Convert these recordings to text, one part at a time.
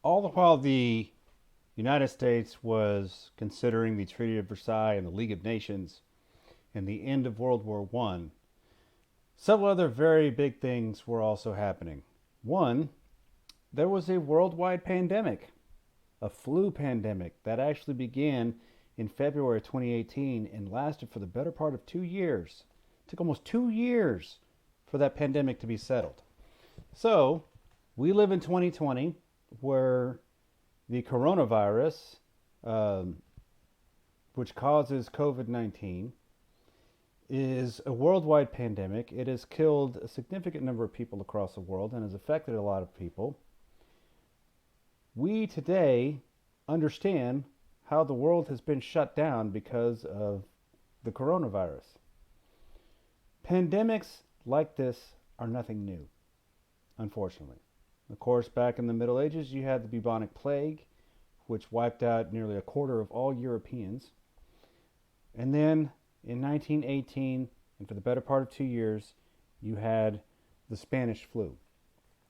All the while the United States was considering the Treaty of Versailles and the League of Nations and the end of World War One, several other very big things were also happening. One, there was a worldwide pandemic, a flu pandemic that actually began in February 2018 and lasted for the better part of 2 years. It took almost 2 years for that pandemic to be settled. So, we live in 2020 where the coronavirus, um, which causes COVID 19, is a worldwide pandemic. It has killed a significant number of people across the world and has affected a lot of people. We today understand how the world has been shut down because of the coronavirus. Pandemics like this are nothing new, unfortunately. Of course, back in the Middle Ages, you had the bubonic plague, which wiped out nearly a quarter of all Europeans. And then in 1918, and for the better part of 2 years, you had the Spanish flu.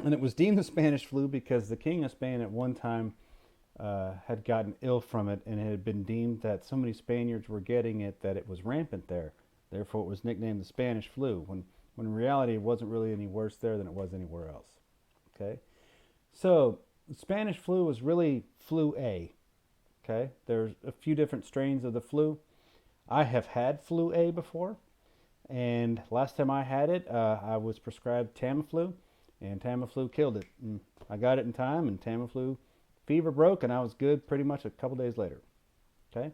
And it was deemed the Spanish flu because the King of Spain at one time had gotten ill from it, and it had been deemed that so many Spaniards were getting it that it was rampant there. Therefore, it was nicknamed the Spanish flu, when in reality it wasn't really any worse there than it was anywhere else. Okay? So, the Spanish flu was really flu A. Okay? There's a few different strains of the flu. I have had flu A before, and last time I had it, I was prescribed Tamiflu, and Tamiflu killed it. And I got it in time, and Tamiflu fever broke, and I was good pretty much a couple days later. Okay.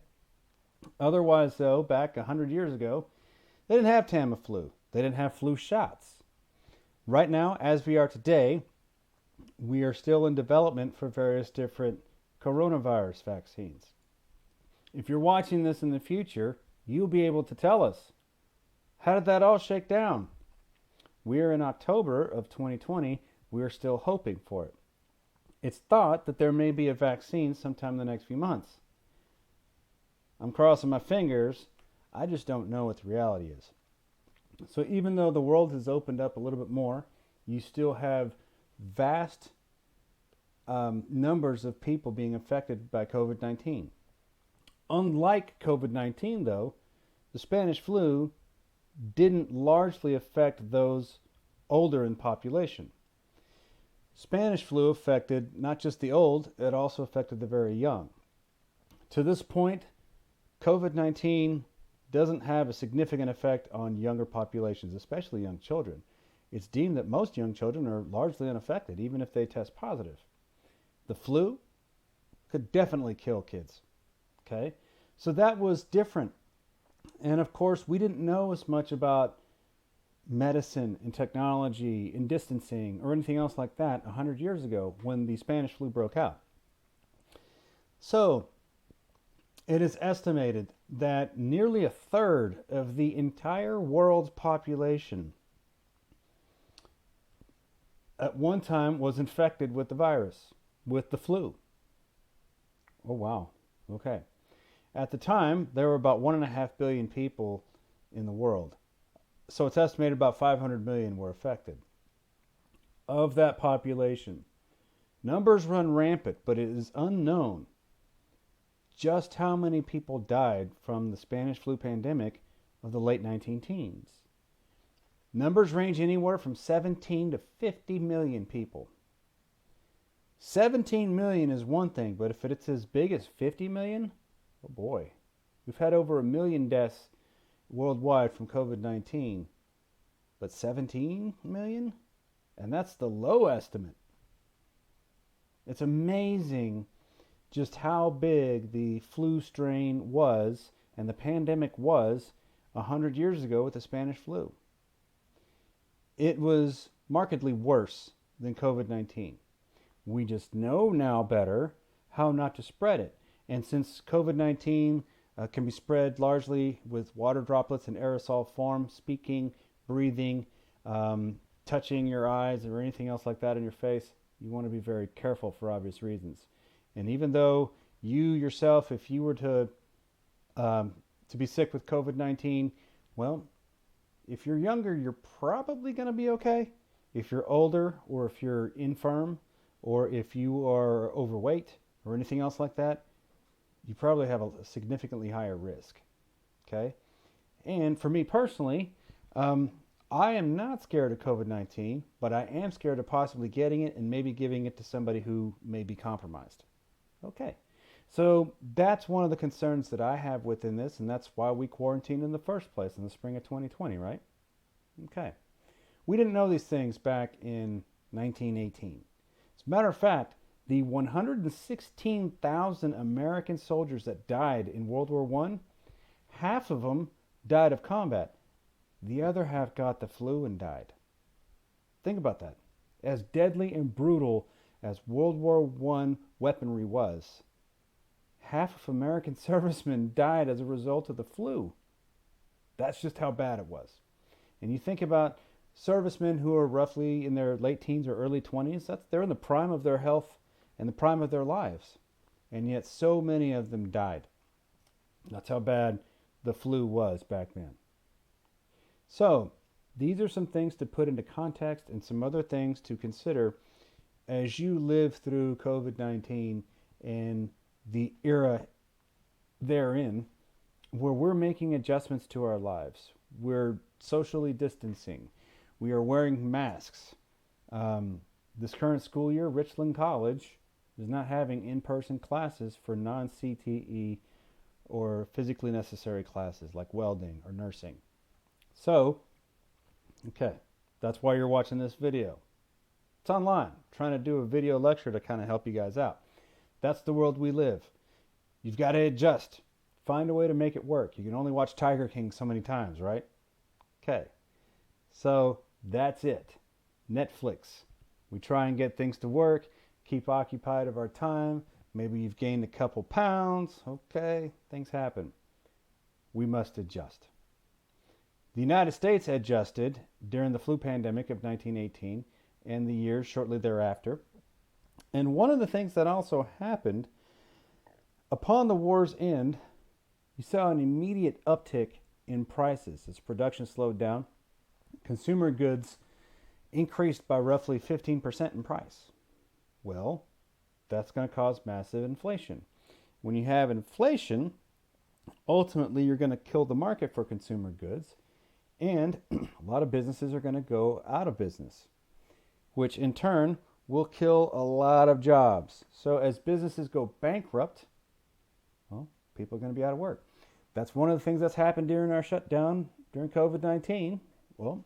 Otherwise, though, back 100 years ago, they didn't have Tamiflu. They didn't have flu shots. Right now, as we are today, we are still in development for various different coronavirus vaccines. If you're watching this in the future, you'll be able to tell us, how did that all shake down? We're in October of 2020. We're still hoping for it. It's thought that there may be a vaccine sometime in the next few months. I'm crossing my fingers. I just don't know what the reality is. So even though the world has opened up a little bit more, you still have vast numbers of people being affected by COVID-19. Unlike COVID-19, though, the Spanish flu didn't largely affect those older in population. Spanish flu affected not just the old, it also affected the very young. To this point, COVID-19 doesn't have a significant effect on younger populations, especially young children. It's deemed that most young children are largely unaffected, even if they test positive. The flu could definitely kill kids. Okay? So that was different. And of course, we didn't know as much about medicine and technology and distancing or anything else like that 100 years ago when the Spanish flu broke out. So it is estimated that nearly a third of the entire world's population at one time was infected with the virus, with the flu. Oh, wow. Okay. At the time, there were about 1.5 billion people in the world. So it's estimated about 500 million were affected. Of that population, numbers run rampant, but it is unknown just how many people died from the Spanish flu pandemic of the late 19 teens. Numbers range anywhere from 17 to 50 million people. 17 million is one thing, but if it's as big as 50 million, oh boy. We've had over 1 million deaths worldwide from COVID-19, but 17 million? And that's the low estimate. It's amazing just how big the flu strain was and the pandemic was 100 years ago with the Spanish flu. It was markedly worse than COVID-19. We just know now better how not to spread it. And since COVID-19 can be spread largely with water droplets in aerosol form, speaking, breathing, touching your eyes or anything else like that in your face, you want to be very careful for obvious reasons. And even though you yourself, if you were to be sick with COVID-19, well, if you're younger, you're probably going to be okay. If you're older or if you're infirm, or if you are overweight or anything else like that, you probably have a significantly higher risk. Okay? And for me personally, um, I am not scared of COVID 19, but I am scared of possibly getting it and maybe giving it to somebody who may be compromised. Okay. So that's one of the concerns that I have within this, and that's why we quarantined in the first place in the spring of 2020, right? Okay. We didn't know these things back in 1918. As a matter of fact, the 116,000 American soldiers that died in World War I, half of them died of combat. The other half got the flu and died. Think about that. As deadly and brutal as World War I weaponry was, half of American servicemen died as a result of the flu. That's just how bad it was. And you think about servicemen who are roughly in their late teens or early 20s, they're in the prime of their health and the prime of their lives. And yet so many of them died. That's how bad the flu was back then. So, these are some things to put into context and some other things to consider as you live through COVID 19 and the era therein, where we're making adjustments to our lives. We're socially distancing. We are wearing masks. This current school year, Richland College is not having in-person classes for non-CTE or physically necessary classes like welding or nursing. So, okay, that's why you're watching this video. It's online. I'm trying to do a video lecture to kind of help you guys out. That's the world we live. You've got to adjust. Find a way to make it work. You can only watch Tiger King so many times, right? Okay. So that's it. Netflix. We try and get things to work, keep occupied of our time. Maybe you've gained a couple pounds. Okay, things happen. We must adjust. The United States adjusted during the flu pandemic of 1918 and the years shortly thereafter. And one of the things that also happened upon the war's end, you saw an immediate uptick in prices as production slowed down. Consumer goods increased by roughly 15% in price. Well, that's going to cause massive inflation. When you have inflation, ultimately you're going to kill the market for consumer goods, and a lot of businesses are going to go out of business, which in turn will kill a lot of jobs. So as businesses go bankrupt, well, people are going to be out of work. That's one of the things that's happened during our shutdown during COVID-19. Well,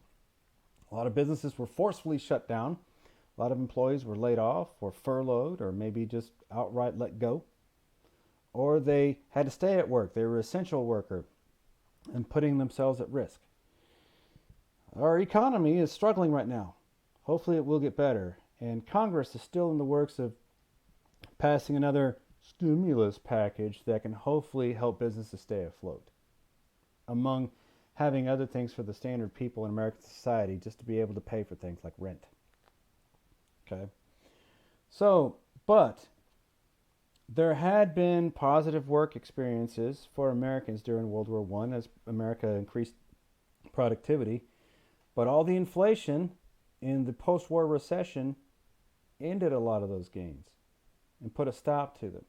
a lot of businesses were forcefully shut down. A lot of employees were laid off or furloughed or maybe just outright let go. Or they had to stay at work. They were an essential worker and putting themselves at risk. Our economy is struggling right now. Hopefully it will get better. And Congress is still in the works of passing another stimulus package that can hopefully help businesses stay afloat, among having other things for the standard people in American society just to be able to pay for things like rent. Okay. So, but there had been positive work experiences for Americans during World War I as America increased productivity, but all the inflation in the post-war recession ended a lot of those gains and put a stop to them.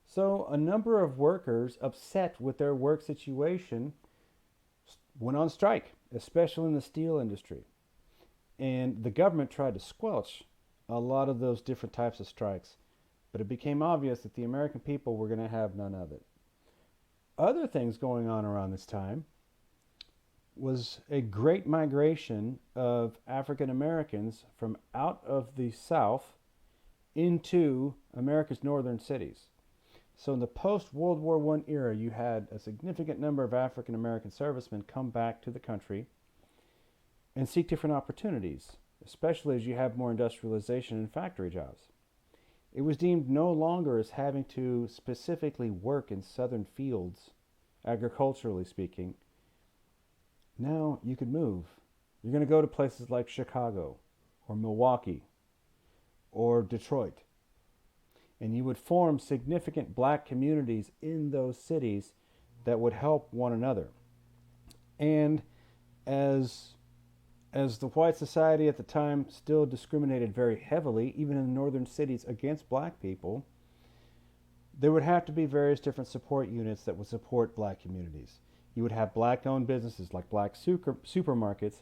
So a number of workers upset with their work situation went on strike, especially in the steel industry. And the government tried to squelch a lot of those different types of strikes, but it became obvious that the American people were going to have none of it. Other things going on around this time was a great migration of African Americans from out of the South into America's northern cities. So in the post-World War I era, you had a significant number of African American servicemen come back to the country and seek different opportunities, especially as you have more industrialization and factory jobs. It was deemed no longer as having to specifically work in southern fields, agriculturally speaking. Now you could move. You're going to go to places like Chicago or Milwaukee or Detroit. And you would form significant black communities in those cities that would help one another. And as as the white society at the time still discriminated very heavily, even in northern cities, against black people, there would have to be various different support units that would support black communities. You would have black owned businesses like black supermarkets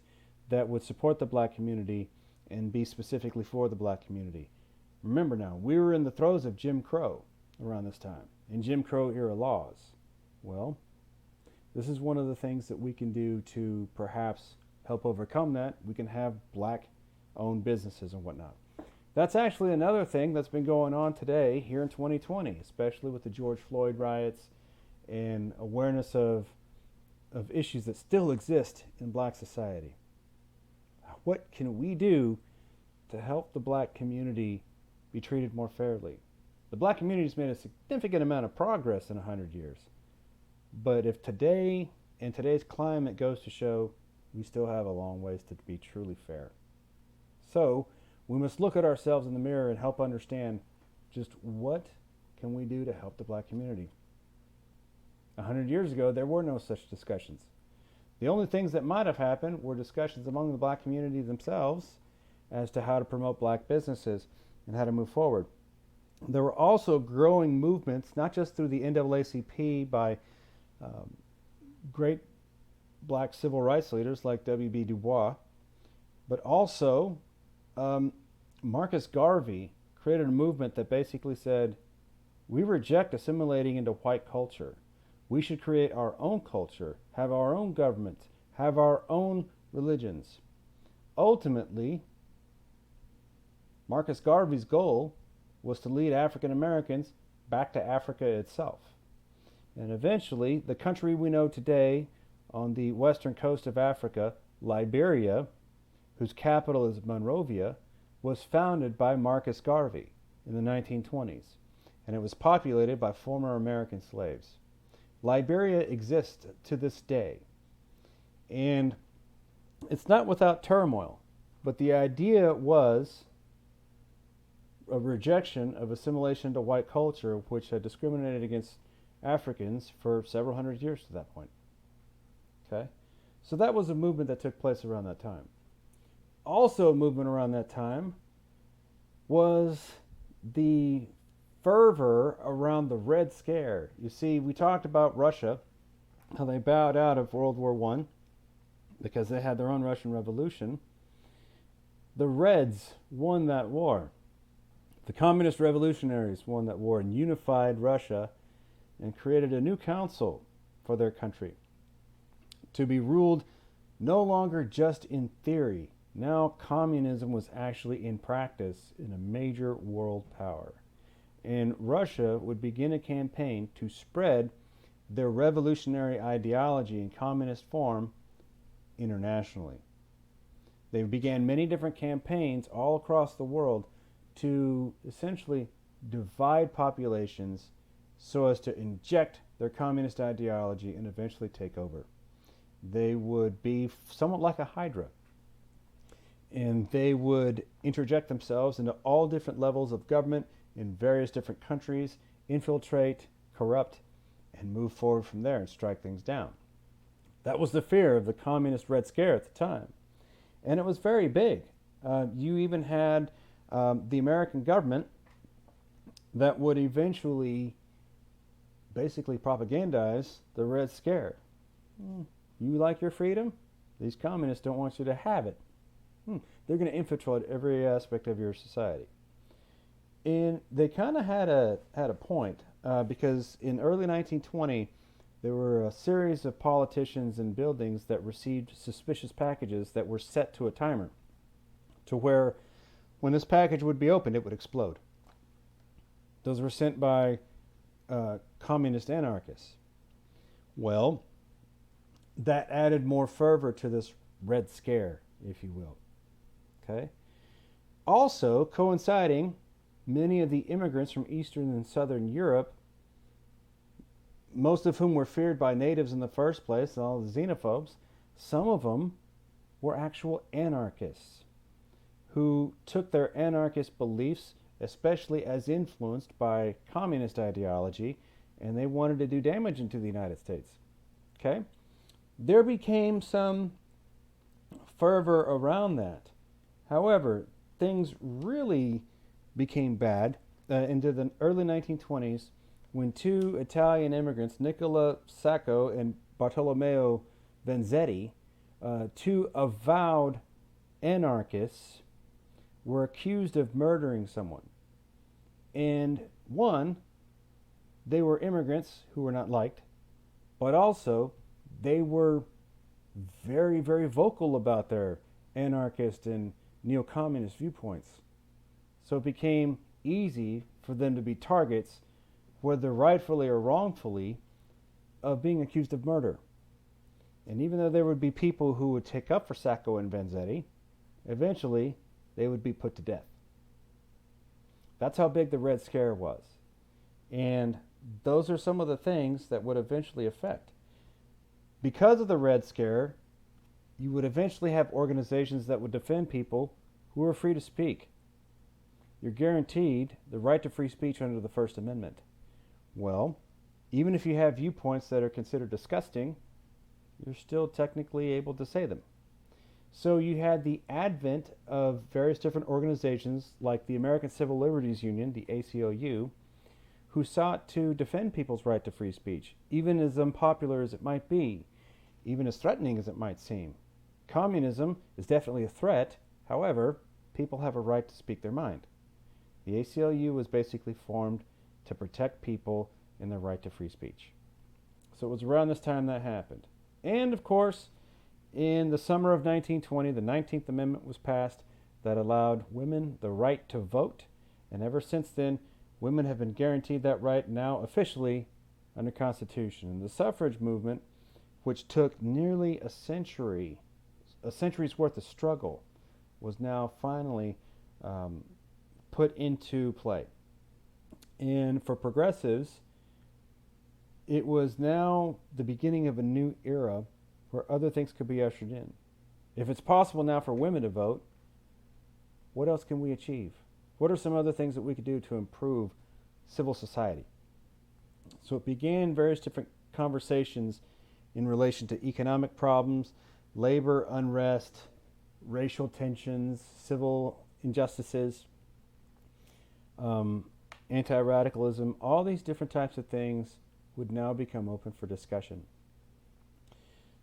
that would support the black community and be specifically for the black community. Remember now, we were in the throes of Jim Crow around this time, and Jim Crow era laws. Well, this is one of the things that we can do to perhaps help overcome that. We can have black owned businesses and whatnot. That's actually another thing that's been going on today here in 2020, especially with the George Floyd riots and awareness of issues that still exist in black society. What can we do to help the black community be treated more fairly? The black community has made a significant amount of progress in 100 years. But if today and today's climate goes to show, we still have a long ways to be truly fair. So we must look at ourselves in the mirror and help understand just what can we do to help the black community. 100 years ago, there were no such discussions. The only things that might have happened were discussions among the black community themselves as to how to promote black businesses and how to move forward. There were also growing movements, not just through the NAACP by great black civil rights leaders like W.B. Du Bois, but also Marcus Garvey created a movement that basically said, we reject assimilating into white culture. We should create our own culture, have our own government, have our own religions. Ultimately, Marcus Garvey's goal was to lead African Americans back to Africa itself. And eventually, the country we know today on the western coast of Africa, Liberia, whose capital is Monrovia, was founded by Marcus Garvey in the 1920s, and it was populated by former American slaves. Liberia exists to this day, and it's not without turmoil, but the idea was a rejection of assimilation to white culture, which had discriminated against Africans for several hundred years to that point. Okay? So that was a movement that took place around that time. Also a movement around that time was the fervor around the Red Scare. You see, we talked about Russia, how they bowed out of World War I because they had their own Russian Revolution. The Reds won that war. The communist revolutionaries won that war and unified Russia and created a new council for their country to be ruled no longer just in theory. Now communism was actually in practice in a major world power. And Russia would begin a campaign to spread their revolutionary ideology in communist form internationally. They began many different campaigns all across the world to essentially divide populations so as to inject their communist ideology and eventually take over. They would be somewhat like a hydra, and they would interject themselves into all different levels of government in various different countries, infiltrate, corrupt, and move forward from there and strike things down. That was the fear of the communist Red Scare at the time. And it was very big. You even had the American government that would eventually basically propagandize the Red Scare. You like your freedom? These communists don't want you to have it. They're going to infiltrate every aspect of your society. And they kind of had a point because in early 1920 there were a series of politicians and buildings that received suspicious packages that were set to a timer to where when this package would be opened it would explode. Those were sent by communist anarchists. Well, that added more fervor to this Red Scare, if you will. Okay. Also coinciding, many of the immigrants from Eastern and Southern Europe, most of whom were feared by natives in the first place, all the xenophobes, some of them were actual anarchists who took their anarchist beliefs, especially as influenced by communist ideology, and they wanted to do damage into the United States. Okay? There became some fervor around that. However, things really became bad into the early 1920s when two Italian immigrants, Nicola Sacco and Bartolomeo Vanzetti, two avowed anarchists, were accused of murdering someone. And one, they were immigrants who were not liked, but also they were very, very vocal about their anarchist and neo-communist viewpoints. So it became easy for them to be targets, whether rightfully or wrongfully, of being accused of murder. And even though there would be people who would take up for Sacco and Vanzetti, eventually they would be put to death. That's how big the Red Scare was. And those are some of the things that would eventually affect. Because of the Red Scare, you would eventually have organizations that would defend people who are free to speak. You're guaranteed the right to free speech under the First Amendment. Well, even if you have viewpoints that are considered disgusting, you're still technically able to say them. So you had the advent of various different organizations like the American Civil Liberties Union, the ACLU, who sought to defend people's right to free speech, even as unpopular as it might be, even as threatening as it might seem. Communism is definitely a threat. However, people have a right to speak their mind. The ACLU was basically formed to protect people in their right to free speech. So it was around this time that happened. And of course, in the summer of 1920, the 19th Amendment was passed that allowed women the right to vote. And ever since then, women have been guaranteed that right now officially under Constitution. And the suffrage movement, which took nearly a century's worth of struggle, was now finally put into play. And for progressives, it was now the beginning of a new era where other things could be ushered in. If it's possible now for women to vote, what else can we achieve? What are some other things that we could do to improve civil society? So it began various different conversations in relation to economic problems, labor unrest, racial tensions, civil injustices, anti-radicalism. All these different types of things would now become open for discussion.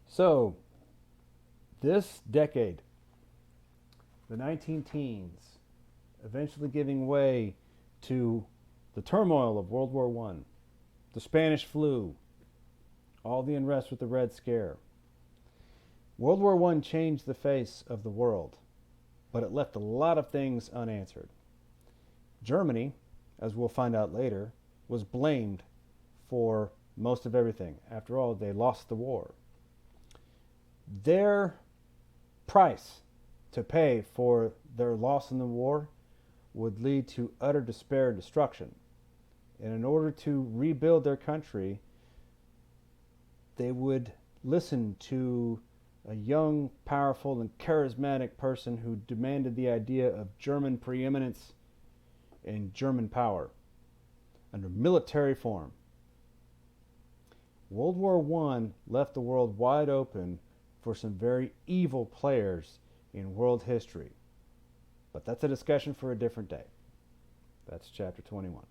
So, this decade, the 19-teens, eventually giving way to the turmoil of World War I, the Spanish flu, all the unrest with the Red Scare. World War I changed the face of the world, but it left a lot of things unanswered. Germany, as we'll find out later, was blamed for most of everything. After all, they lost the war. Their price to pay for their loss in the war would lead to utter despair and destruction. And in order to rebuild their country, they would listen to a young, powerful, and charismatic person who demanded the idea of German preeminence and German power under military form. World War I left the world wide open for some very evil players in world history. But that's a discussion for a different day. That's chapter 21.